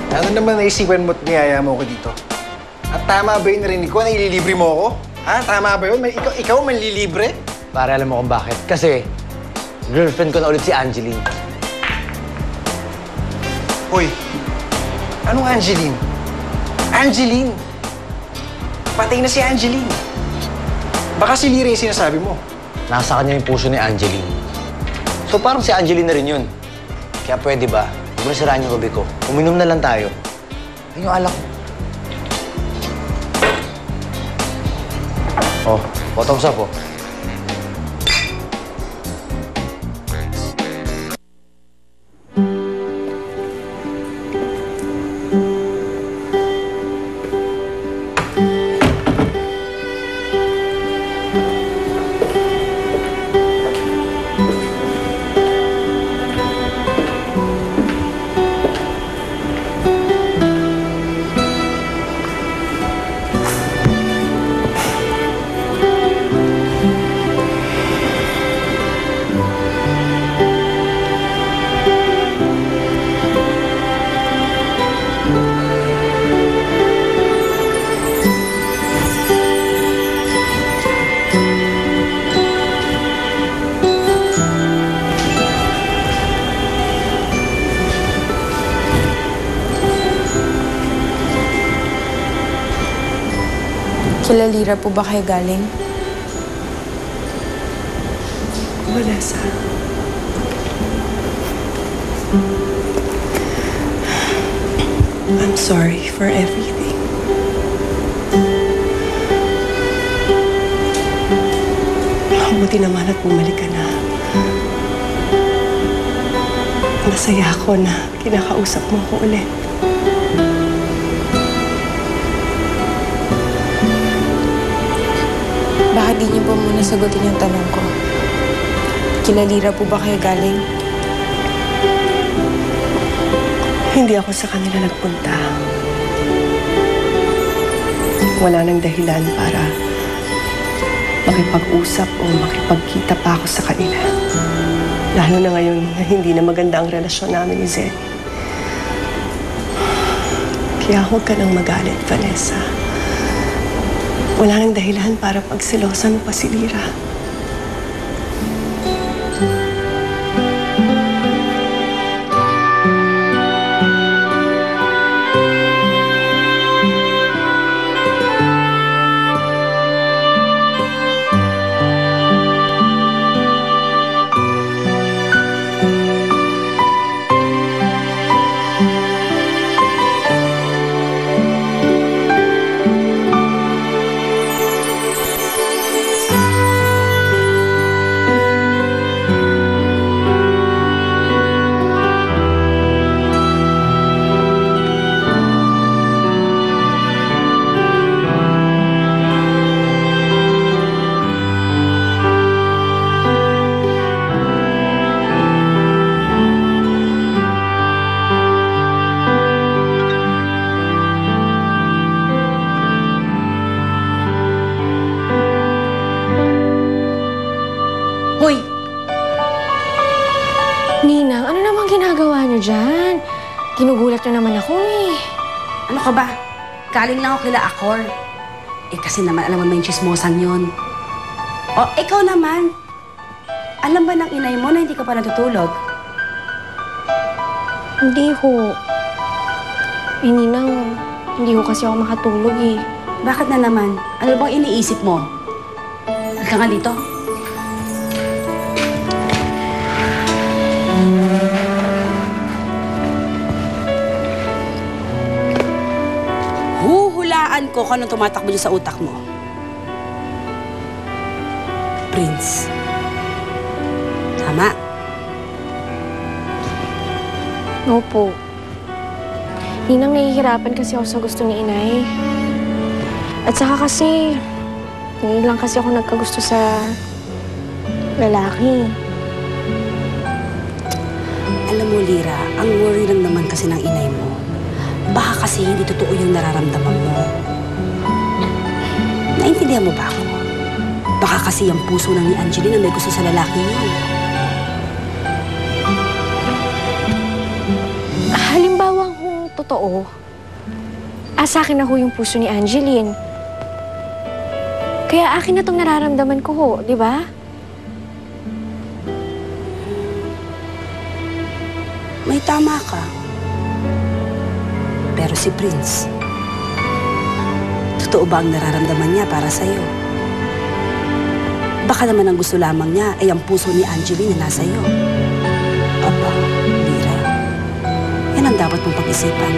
Ano naman naisipan mo't niyaya mo ko dito? At tama ba yung narinig ko na ililibre mo ako? Ha? Tama ba yun? Ikaw manlilibre? Pare, alam mo kung bakit. Kasi, girlfriend ko na ulit si Angeline. Hoy, anong Angeline? Angeline! Patay na si Angeline. Baka si Lyra yung sinasabi mo. Nasa kanya yung puso ni Angeline. So parang si Angeline na rin yun. Kaya pwede ba, huwag mo nasiraan yung gabi ko. Uminom na lang tayo. Ayun yung alak ko. Oh, bottoms up, oh. Kila Lyra po ba kayo galing? Vanessa. I'm sorry for everything. Mabuti naman at bumalik ka na. Masaya ako na kinakausap mo ko ulit. Baka di niyo po muna sagutin yung tanong ko. Kila Lyra po ba kayo galing? Hindi ako sa kanila nagpunta. Wala nang dahilan para makipag-usap o makipagkita pa ako sa kanila. Lalo na ngayon na hindi na maganda ang relasyon namin ni Zen. Kaya huwag ka nang magalit, Vanessa. Wala nang dahilan para pagsilosan mo pa si Lyra. Hoy! Ninang, ano namang ginagawa niyo dyan? Ginugulat niyo naman ako eh. Ano ka ba? Galing lang ako kila Akor. Eh kasi naman, alam mo naman yung chismosan yun. O, ikaw naman. Alam ba ng inay mo na hindi ka pa natutulog? Hindi ho. Eh, Ninang, hindi ho kasi ako makatulog eh. Bakit na naman? Ano bang iniisip mo? Halika nga dito. Huhulaan ko kung anong tumatakbo dyan sa utak mo. Prince. Tama. Opo. Ninang, nahihirapan kasi ako sa gusto ni inay. At saka kasi, hindi lang kasi ako nagkagusto sa lalaki. Alam mo, Lyra, ang worry lang naman kasi ng inay mo. Baka kasi hindi totoo yung nararamdaman mo. Naintindihan mo ba ako? Baka kasi yung puso lang ni Angeline na may gusto sa lalaki yun. Halimbawa kung totoo, sa akin na ho yung puso ni Angeline. Kaya akin na tong nararamdaman ko ho, di ba? May tama ka. Pero si Prince, totoo ba ang nararamdaman niya para sa'yo? Baka naman ang gusto lamang niya ay ang puso ni Angeline na nasa iyo. Aba, Lira, yan ang dapat mong pag-isipan.